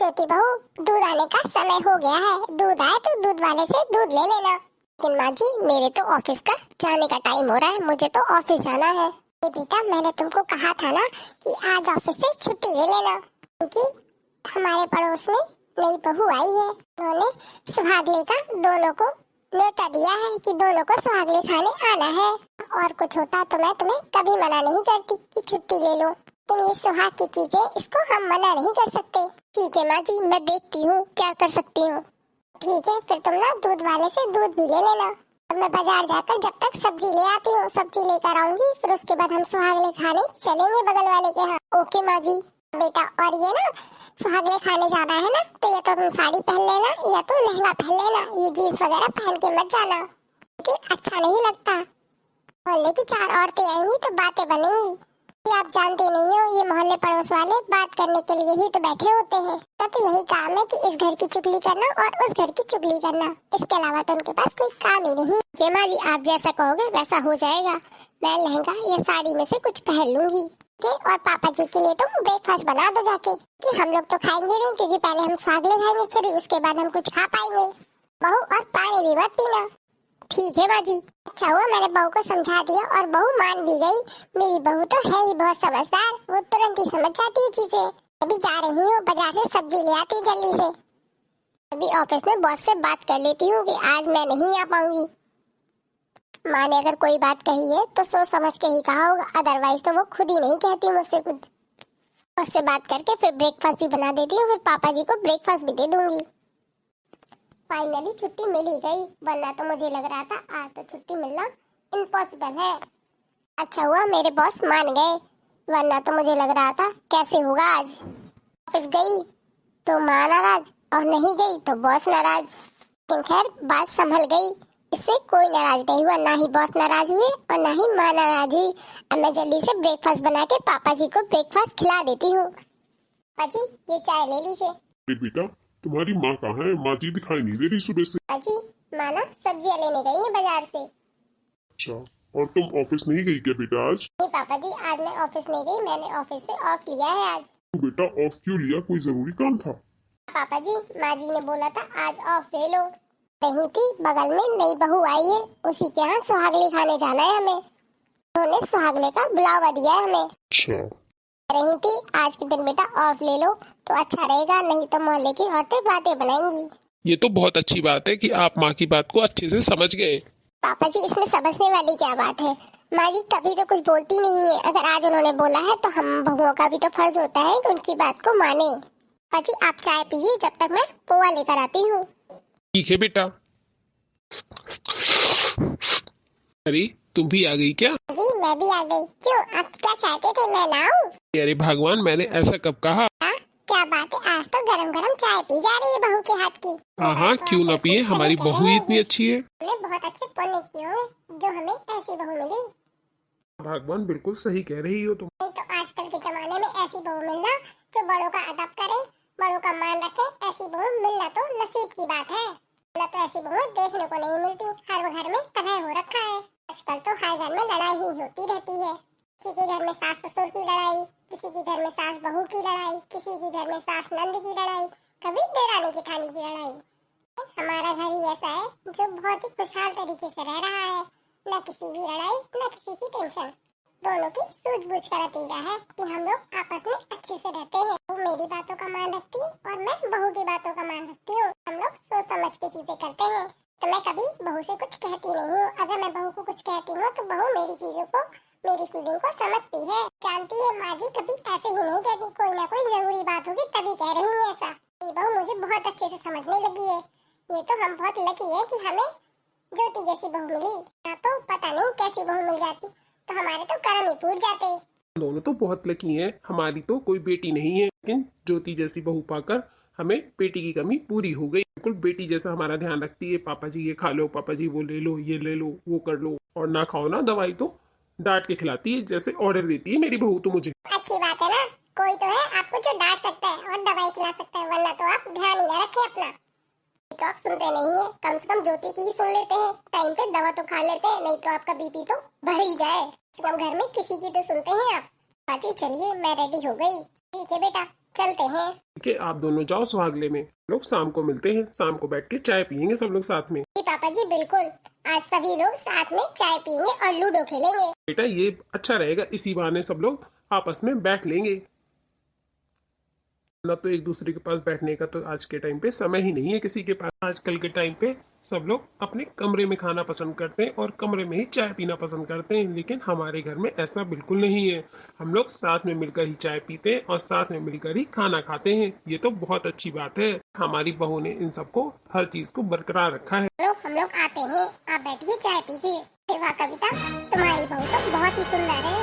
छोटी बहू, दूध आने का समय हो गया है। दूध आए तो दूध वाले से दूध ले लेना। लेकिन माँ जी, मेरे तो ऑफिस का जाने का टाइम हो रहा है, मुझे तो ऑफिस जाना है। बेटा, मैंने तुमको कहा था ना कि आज ऑफिस से छुट्टी ले लेना, क्योंकि हमारे पड़ोस में नई बहू आई है। उन्होंने सुहागले का दोनों को न्योता दिया है कि दोनों को सुहागले खाने आना है। और कुछ होता तो मैं तुम्हें कभी मना नहीं करती कि छुट्टी ले लो, लेकिन ये सुहाग की चीजें, इसको हम मना नहीं कर सकते। ठीक है माँ जी, मैं देखती हूँ क्या कर सकती हूँ। ठीक है, फिर तुम ना दूध वाले से दूध भी ले लेना। अब मैं बाजार जाकर जब तक सब्जी ले आती हूँ, सब्जी लेकर आऊंगी, फिर उसके बाद हम सुहागले खाने चलेंगे बगल वाले के यहाँ। ओके माँ जी। बेटा, और ये ना सुहागले खाने जाना है ना, तो या तो तुम साड़ी पहन लेना या तो लहंगा पहन लेना। ये जीन्स वगैरह पहन के मत जाना, क्योंकि अच्छा नहीं लगता। मोहल्ले की 4 औरतें आएंगी तो बातें बनेंगी। आप जानते नहीं हो, ये मोहल्ले पड़ोस वाले बात करने के लिए ही तो बैठे होते हैं। तो यही काम है कि इस घर की चुगली करना और उस घर की चुगली करना, इसके अलावा तो उनके पास कोई काम ही नहीं। जय माँ जी, आप जैसा कहोगे वैसा हो जाएगा। मैं लहंगा या साड़ी में से कुछ पहन लूंगी। और पापा जी के लिए तुम ब्रेकफास्ट बना दो जाके, कि हम लोग तो खाएंगे नहीं, क्योंकि पहले हम सुहागले खाएंगे, फिर उसके बाद हम कुछ खा पाएंगे। बहू, और पानी भी मत पीना। ठीक है बाजी। अच्छा हुआ मैंने बहू को समझा दिया और बहू मान भी गई। मेरी बहू तो है ही बहुत समझदार, वो तुरंत ही समझ जाती है चीजें। अभी जा रही हूँ बाजार से सब्जी ले आती जल्दी से। अभी ऑफिस में बॉस से बात कर लेती हूँ कि आज मैं नहीं आ पाऊंगी। माँ ने अगर कोई बात कही है तो सोच समझ के ही कहा होगा, अदरवाइज तो वो खुद ही नहीं कहती मुझसे कुछ। बॉस से बात करके फिर ब्रेकफास्ट भी बना देती हूँ, फिर पापा जी को ब्रेकफास्ट भी दे दूंगी। फाइनली छुट्टी मिल ही गई, वरना तो मुझे लग रहा था आज तो छुट्टी मिलना इम्पॉसिबल है। अच्छा हुआ मेरे बॉस मान गए, वरना तो मुझे लग रहा था कैसे होगा आज। ऑफिस गई तो माँ नाराज, और नहीं गई तो बॉस नाराज। लेकिन खैर बात संभल गई, इससे कोई नाराज नहीं हुआ, ना ही बॉस नाराज हुए और ना ही माँ नाराज हुई। अब मैं जल्दी से ब्रेकफास्ट बना के पापा जी को ब्रेकफास्ट खिला देती हूँ। पापा जी, ये चाय ले लीजिए। बेटा, तुम्हारी माँ कहाँ है? माँ जी दिखाई नहीं दे रही सुबह से। अजी, माँ ना सब्जियाँ लेने गई है बाजार से। अच्छा, और तुम ऑफिस नहीं गई क्या बेटा आज? नहीं पापा जी, आज मैं ऑफिस नहीं गई, मैंने ऑफिस से ऑफ लिया है आज। तो बेटा ऑफ क्यों लिया? कोई जरूरी काम था? पापा जी, माँ जी ने बोला था आज ऑफ ले लो। नहीं थी, बगल में नई बहू आई है, उसी के यहाँ सुहागले खाने जाना है हमें। उन्होंने सुहागले का बुलावा दिया है हमें। अच्छा, नहीं थी, आज के दिन बेटा ऑफ ले लो तो अच्छा रहेगा, नहीं तो मोहल्ले की औरतें बातें बनाएंगी। ये तो बहुत अच्छी बात है कि आप माँ की बात को अच्छे से समझ गए। पापा जी, इसमें समझने वाली क्या बात है? माँ जी कभी तो कुछ बोलती नहीं है, अगर आज उन्होंने बोला है तो हम बहुओं का भी तो फर्ज होता है कि उनकी बात को माने। पापा जी, आप चाय पीजिए जब तक मैं पोहा लेकर आती हूँ। ठीक है बेटा। अरे तुम भी आ गई क्या? जी मैं भी आ गई। क्यों, आप क्या चाहते थे मैं ना आऊं? अरे भगवान, मैंने ऐसा कब कहा? क्या बात है, आज तो गरम गरम चाय पी जा रही है बहू के हाथ की। हाँ, क्यों ना पिए, हमारी बहू ही इतनी अच्छी है। हमने बहुत अच्छे पुण्य किए होंगे जो हमें ऐसी बहू मिली। भगवान, बिल्कुल सही कह रही हो तुम। नहीं तो आजकल के जमाने में ऐसी बहू मिलना जो बड़ों का अदब करे, बड़ों का मान रखे, ऐसी बहू मिलना तो नसीब की बात है। न तो ऐसी बहू देखने को नहीं मिलती, हर घर में कलह हो रखा है। आजकल तो हर घर में लड़ाई ही होती रहती है। किसी के घर में सास ससुर की लड़ाई, किसी के घर में सास बहू की लड़ाई, किसी के घर में सास नंद की लड़ाई, कभी देरानी जेठानी की लड़ाई। हमारा घर ही ऐसा है जो बहुत ही खुशहाल तरीके से रह रहा है, न किसी की लड़ाई न किसी की टेंशन। दोनों की सूझबूझ का नतीजा है कि हम लोग आपस में अच्छे से रहते हैं। वो मेरी बातों का मान रखती है और मैं बहू की बातों का मान रखती हूँ। हम लोग सोच समझ के चीजें करते हैं। तो मैं कभी बहू से कुछ कहती नहीं हूँ। अगर मैं बहू को कुछ कहती हूँ तो बहू मेरी चीजों को, मेरी फीलिंग को समझती है। जानती है माँ जी कभी ऐसे ही नहीं कहती, कोई ना कोई जरूरी बात होगी तभी कह रही है ऐसा। ये बहू मुझे बहुत अच्छे से समझने लगी है। ये तो हम बहुत लकी है कि हमें ज्योति जैसी बहू मिली। ना तो पता नहीं कैसी बहू मिल जाती तो हमारे तो कर्म ही फूट जाते। दोनों तो बहुत लकी हैं, हमारी तो कोई बेटी नहीं है, लेकिन ज्योति जैसी बहू पाकर हमें बेटी की कमी पूरी हो गई। बिल्कुल बेटी जैसा हमारा ध्यान रखती है। पापा जी ये खा लो, पापा जी वो ले लो, ये ले लो, वो कर लो, और ना खाओ ना दवाई तो डांट के खिलाती है, जैसे ऑर्डर देती है मेरी बहू तो मुझे। अच्छी बात है ना, कोई तो है आपको जो डांट सकता है और दवाई खिला सकता है, वरना तो आप ध्यान ही न रखे अपना। तो आप सुनते नहीं है, कम से कम ज्योति की ही सुन लेते हैं। टाइम पे दवा तो खा लेते हैं, नहीं तो आपका बीपी तो बढ़ ही जाए। घर में किसी की तो सुनते हैं आप। बाकी चलिए, मैं रेडी हो गई। ठीक है बेटा, चलते हैं। ठीक है, आप दोनों जाओ सुहागले में, लोग शाम को मिलते हैं, शाम को बैठ के चाय पियेंगे सब लोग साथ में। जी पापा जी बिल्कुल, आज सभी लोग साथ में चाय पियेंगे और लूडो खेलेंगे। बेटा ये अच्छा रहेगा, इसी बहाने सब लोग आपस में बैठ लेंगे, ना तो एक दूसरे के पास बैठने का तो आज के टाइम पे समय ही नहीं है किसी के पास। आजकल के टाइम पे सब लोग अपने कमरे में खाना पसंद करते हैं और कमरे में ही चाय पीना पसंद करते हैं, लेकिन हमारे घर में ऐसा बिल्कुल नहीं है। हम लोग साथ में मिलकर ही चाय पीते हैं और साथ में मिलकर ही खाना खाते हैं। ये तो बहुत अच्छी बात है, हमारी बहू ने इन सबको हर चीज को बरकरार रखा है। चलो हम लोग आते हैं, आप बैठिए चाय पीजिए। अरे वाह कविता, तुम्हारी बहू तो बहुत ही सुंदर है।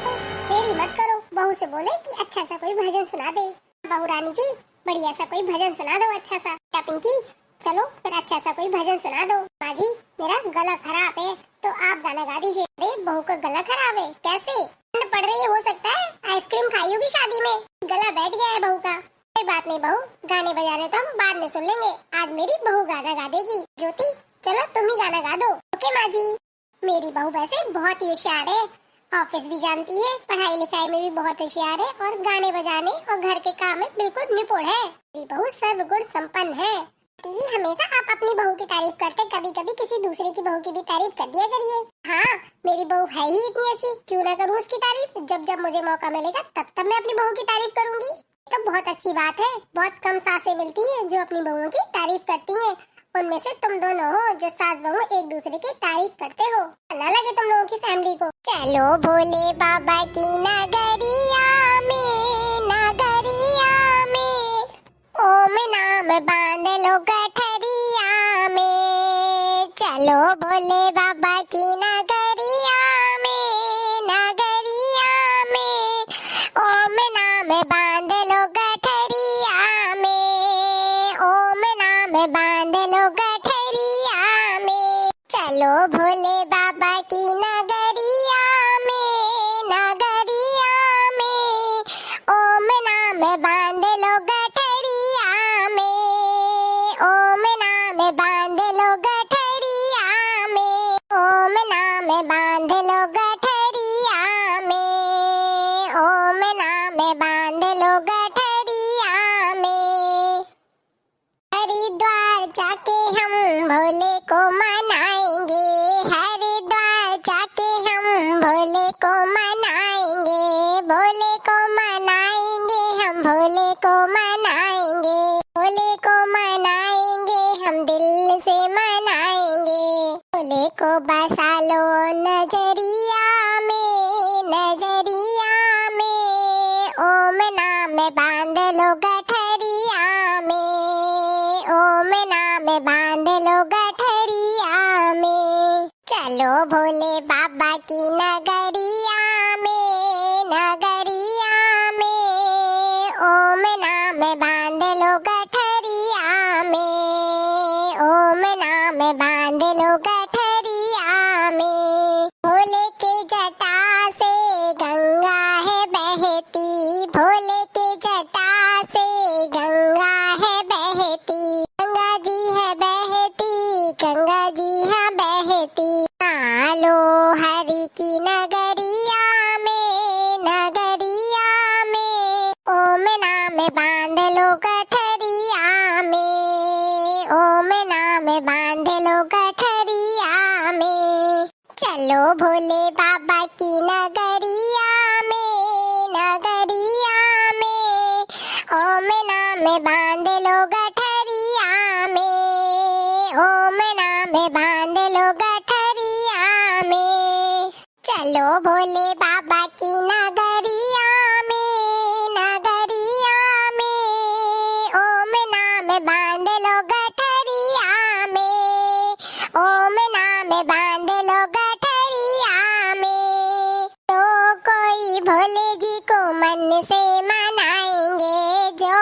तो देरी मत करो, बहू से बोले कि अच्छा सा कोई भजन सुना दे। बहू रानी जी बढ़िया सा कोई भजन सुना दो अच्छा सा। क्या पिंकी, चलो फिर अच्छा सा कोई भजन सुना दो। माँ जी मेरा गला खराब है तो आप गाना गा दीजिए। अरे बहू का गला खराब है कैसे? ठंड पड़ रही है, हो सकता है आइसक्रीम खाई होगी शादी में, गला बैठ गया है बहू का। कोई बात नहीं बहू, गाने बजाने तो हम बाद में सुन लेंगे, आज मेरी बहू गाना गा देगी। ज्योति चलो तुम ही गाना गा दो। ओके माँ जी। मेरी बहू वैसे बहुत ही होशियार है, ऑफिस भी जानती है, पढ़ाई लिखाई में भी बहुत होशियार है और गाने बजाने और घर के काम में बिल्कुल निपुण है। मेरी बहू सर्वगुण संपन्न है। दीदी हमेशा आप अपनी बहू की तारीफ करते, कभी कभी किसी दूसरे की बहू की भी तारीफ कर दिया करिए। हाँ मेरी बहू है ही इतनी अच्छी, क्यों ना करूँ उसकी तारीफ। जब जब मुझे मौका मिलेगा तब तब मैं अपनी बहू की तारीफ करूंगी। तो बहुत अच्छी बात है, बहुत कम सासें मिलती हैं जो अपनी बहुओं की तारीफ करती हैं। उनमें से तुम दोनों हो जो सास बहू एक दूसरे की तारीफ करते हो। ना लगे तुम लोगों की फैमिली को। चलो भोले बाबा की नगरिया में, नगरिया में ओम नाम बांध लो गठरिया में। चलो भोले बाबा की नगरिया में, नगरिया में ओम नाम बांध लो गठरिया में, ओम नाम बांध लो गठरिया में। चलो भोले बाबा की नगरिया में, नगरिया में ओम नाम बांध लो गठरिया में, ओम नाम बांध लो गठरिया में, ओम नाम बांध लो गठरिया में, ओम नाम बांध लो गठरिया में। हरिद्वार जाके हम भोले को मनाएंगे, हरिद्वार जाके हम भोले को मनाएंगे, भोले को मनाएंगे हम, भोले को मनाएंगे, भोले को मनाएंगे हम, दिल से मनाएंगे। भोले को बसा लो नजरिया में, नजरिया में ओम नाम बांध लो गठरिया में, ओम नाम बांध लो गठरिया में। चलो भोले बाबा की नगरिया में, नगरिया में ओम नाम बांध लो गठरिया में, ओम नाम बांध लो गठरिया में। भोले के जटा से गंगा है बहती, भोले के जटा से गंगा है बहती, गंगा जी है बहती, गंगा जी है बहती। आलो हरि की नगरिया में, नगरिया में ओम नाम बांध लो गठरिया में, ओम नाम बांध लो गठरिया में। चलो भोले बाबा की नगरिया में, नगरिया में ओम नाम बांध लो गठरिया में, ओम नाम बांध लो गठरिया में। चलो भोले बाबा की नगरिया में, नगरिया में ओम नाम बांध लो गठरिया में, ओम नाम बांध लो गठरिया में। तो कोई भोले जी को मन से मनाएंगे, जो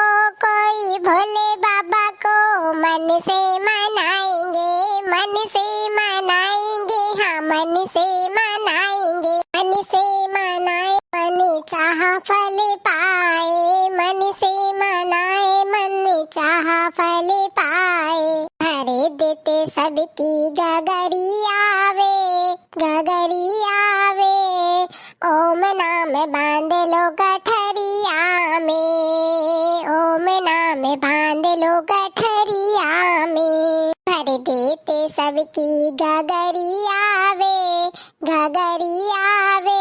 कोई भोले बाबा को मन से मनाएंगे, मन से मनाएंगे हाँ मन से मनाएंगे, मन से मनाए मन चाह फल पाए, मन से मनाए मन चाह फल पाए। भरे देते सबकी गगरिया वे, गगरिया वे ओम नाम बांध लो गठरिया में, बांध लो गठरिया में, भर देते सबकी घगरिया वे, घगरिया वे।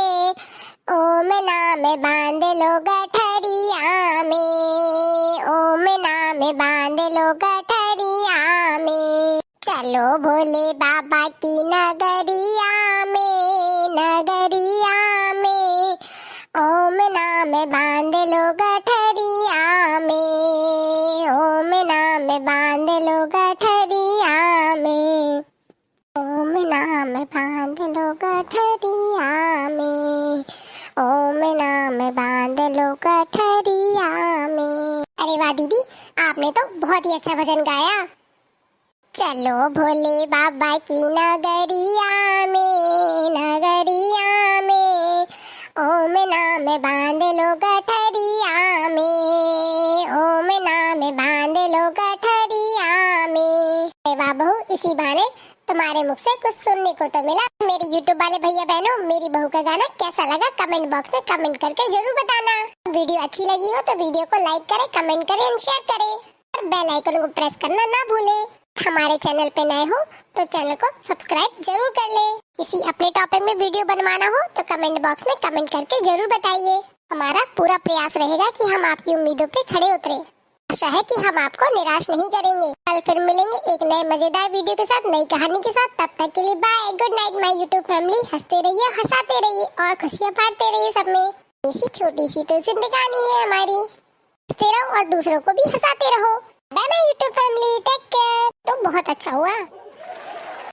ओम नाम बांध लो गठरिया में, ओम नाम बांध लो गठरिया में। चलो भोले बाबा की नगरिया में, नगरिया में। ओम नाम बांध लो गठरिया में, ओम नाम बांध लो गठरिया में। ओम नाम बांध लो गठरिया में, ओम नाम बांध लो गठरिया में। अरे वाह दीदी, आपने तो बहुत ही अच्छा भजन गाया। चलो भोले बाबा की नगरिया में, नगरिया में। ओम नाम बांध लो गठरिया में, ओम नाम बांध लो गठरिया में। अरे वाह बहू, इसी बहाने तुम्हारे मुख से कुछ सुनने को तो मिला। मेरे YouTube वाले भैया बहनों, मेरी बहू का गाना कैसा लगा कमेंट बॉक्स में कमेंट करके जरूर बताना। वीडियो अच्छी लगी हो तो वीडियो को लाइक करें, कमेंट करें और शेयर करें, और बेल आइकन को प्रेस करना ना भूलें। हमारे चैनल पे नए हो तो चैनल को सब्सक्राइब जरूर कर ले। किसी अपने टॉपिक में वीडियो बनवाना हो तो कमेंट बॉक्स में कमेंट करके जरूर बताइए। हमारा पूरा प्रयास रहेगा कि हम आपकी उम्मीदों पे खड़े उतरे। आशा है कि हम आपको निराश नहीं करेंगे। कल फिर मिलेंगे एक नए मजेदार वीडियो के साथ, नई कहानी के साथ। तब तक के लिए bye, good night my YouTube family. हंसते रहिए, हंसाते रहिए और खुशियाँ बांटते रहिए सब में। ऐसी छोटी सी तो जिंदगानी है हमारी। हंसते रहो और दूसरों को भी हंसाते रहो। Bye bye YouTube family, take care. तो बहुत अच्छा हुआ।